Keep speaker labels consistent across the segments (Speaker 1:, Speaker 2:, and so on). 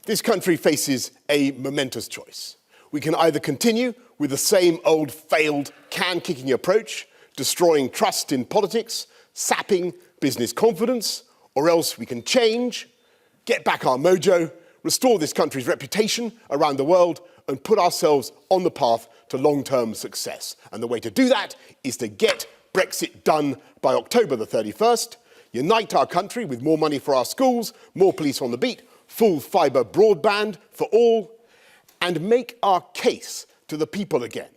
Speaker 1: This country faces a momentous choice. We can either continue with the same old failed can-kicking approach, destroying trust in politics, sapping business confidence, or else we can change, get back our mojo, restore this country's reputation around the world, and put ourselves on the path to long-term success. And the way to do that is to get Brexit done by October the 31st, unite our country with more money for our schools, more police on the beat, full fibre broadband for all, and make our case to the people again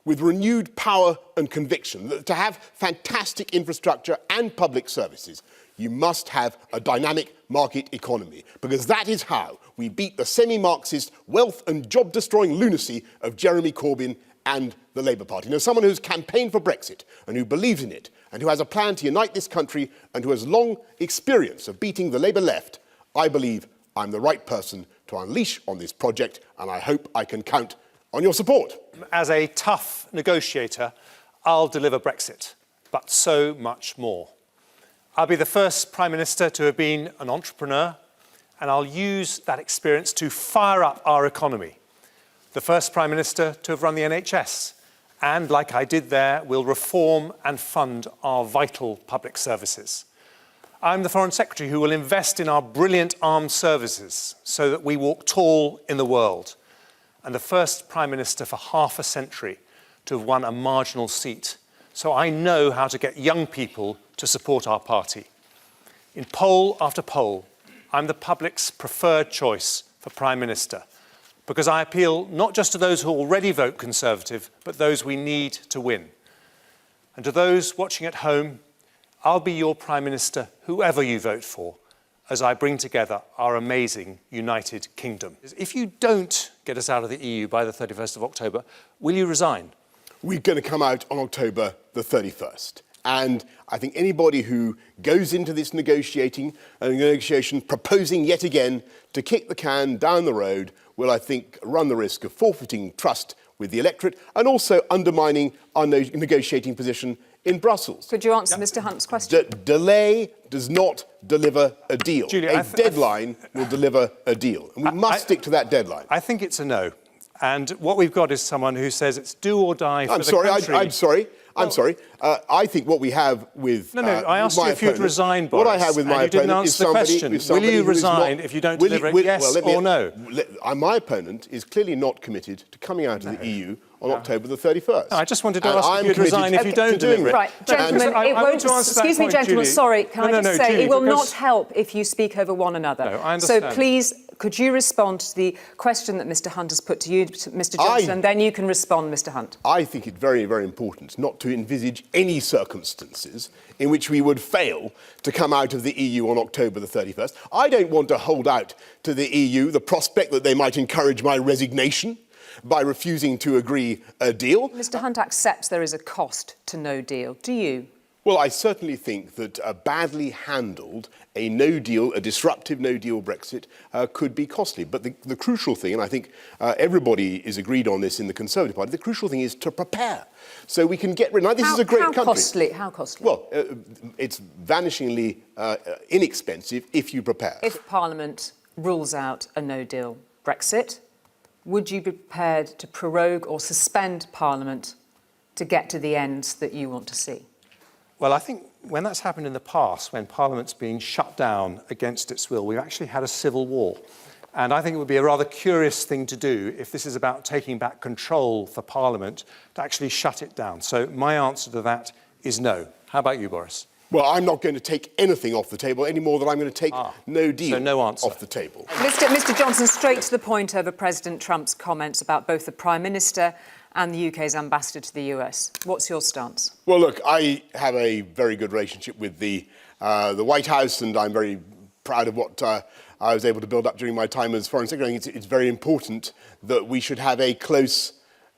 Speaker 1: with renewed power and conviction that to have fantastic infrastructure and public services, you must have a dynamic market economy, because that is how we beat the semi-Marxist wealth and job-destroying lunacy of Jeremy Corbyn and the Labour Party. Now, someone who's campaigned for Brexit and who believes in it and who has a plan to unite this country and who has long experience of beating the Labour left, I believe I'm the right person to unleash on this project, and I hope I can count on your support.
Speaker 2: As a tough negotiator, I'll deliver Brexit, but so much more. I'll be the first Prime Minister to have been an entrepreneur, and I'll use that experience to fire up our economy. The first Prime Minister to have run the NHS, and like I did there, will reform and fund our vital public services. I'm the Foreign Secretary who will invest in our brilliant armed services so that we walk tall in the world, and the first Prime Minister for half a century to have won a marginal seat. So I know how to get young people to support our party. In poll after poll, I'm the public's preferred choice for Prime Minister, because I appeal not just to those who already vote Conservative, but those we need to win. And to those watching at home, I'll be your Prime Minister, whoever you vote for, as I bring together our amazing United Kingdom. If you don't get us out of the EU by the 31st of October, will you resign?
Speaker 1: We're going to come out on October the 31st. And I think anybody who goes into this negotiation proposing yet again to kick the can down the road will, I think, run the risk of forfeiting trust with the electorate and also undermining our negotiating position in Brussels.
Speaker 3: Could you answer Mr Hunt's question?
Speaker 1: Delay does not deliver a deal.
Speaker 2: Julie,
Speaker 1: a deadline will deliver a deal. And we must stick to that deadline.
Speaker 2: I think it's a no. And what we've got is someone who says it's do or die for the country.
Speaker 1: I'm sorry. I think what we have with
Speaker 2: I asked you if you'd resign, Boris.
Speaker 1: What I have with my opponent is somebody
Speaker 2: will you resign if you don't deliver it, yes or no?
Speaker 1: My opponent is clearly not committed to coming out of the EU on October the 31st.
Speaker 2: No, I just wanted to ask if you'd resign if you don't deliver it.
Speaker 3: Right, gentlemen, it won't... Excuse me, gentlemen, sorry, can I just say,
Speaker 2: Julie,
Speaker 3: it will not help if you speak over one another.
Speaker 2: No, I understand.
Speaker 3: So please, could you respond to the question that Mr Hunt has put to you, Mr Johnson, and then you can respond, Mr Hunt.
Speaker 1: I think it's very, very important not to envisage any circumstances in which we would fail to come out of the EU on October the 31st. I don't want to hold out to the EU the prospect that they might encourage my resignation by refusing to agree a deal.
Speaker 3: Mr Hunt accepts there is a cost to no deal. Do you?
Speaker 1: Well, I certainly think that badly handled, a no-deal, a disruptive no-deal Brexit could be costly. But the crucial thing, and I think everybody is agreed on this in the Conservative Party, the crucial thing is to prepare. So we can get rid of... Now, this is a great country.
Speaker 3: How costly?
Speaker 1: Well, it's vanishingly inexpensive if you prepare.
Speaker 3: If Parliament rules out a no-deal Brexit, would you be prepared to prorogue or suspend Parliament to get to the ends that you want to see?
Speaker 2: Well, I think when that's happened in the past, when Parliament's been shut down against its will, we've actually had a civil war. And I think it would be a rather curious thing to do if this is about taking back control for Parliament to actually shut it down. So my answer to that is no. How about you, Boris?
Speaker 1: Well, I'm not going to take anything off the table any more than I'm going to take no deal
Speaker 2: so no answer.
Speaker 1: off the table.
Speaker 3: Mr Johnson, straight to the point over President Trump's comments about both the Prime Minister and the UK's ambassador to the US. What's your stance?
Speaker 1: Well, look, I have a very good relationship with the White House, and I'm very proud of what I was able to build up during my time as Foreign Secretary. I think it's very important that we should have a close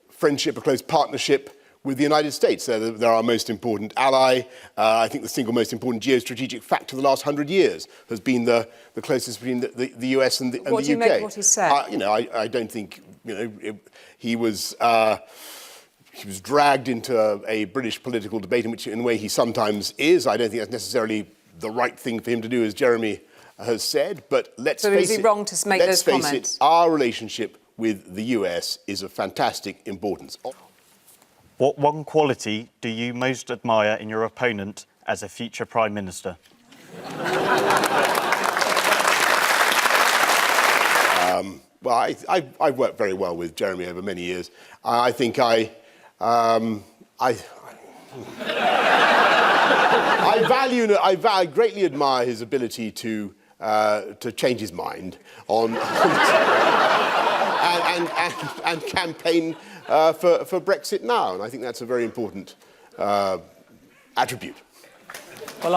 Speaker 1: friendship, a close partnership with the United States. They're our most important ally. I think the single most important geostrategic fact of the last 100 years has been the closeness between the US and the UK.
Speaker 3: What do you make of what he said?
Speaker 1: I don't think, he was dragged into a British political debate in a way he sometimes is. I don't think that's necessarily the right thing for him to do as Jeremy has said, but let's
Speaker 3: So
Speaker 1: face
Speaker 3: is
Speaker 1: it.
Speaker 3: he wrong to make
Speaker 1: let's
Speaker 3: those
Speaker 1: face
Speaker 3: comments?
Speaker 1: it, our relationship with the US is of fantastic importance.
Speaker 4: What one quality do you most admire in your opponent as a future Prime Minister?
Speaker 1: Well, I've worked very well with Jeremy over many years. I think I greatly admire his ability to change his mind on and campaign for Brexit now, and I think that's a very important attribute.
Speaker 2: Well,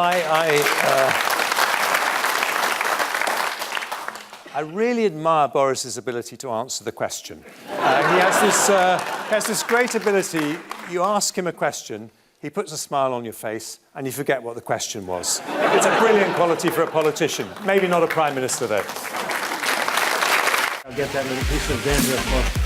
Speaker 2: I really admire Boris's ability to answer the question. He has this great ability. You ask him a question, he puts a smile on your face, and you forget what the question was. It's a brilliant quality for a politician. Maybe not a Prime Minister, though.
Speaker 5: I'll get that little piece of dandruff off.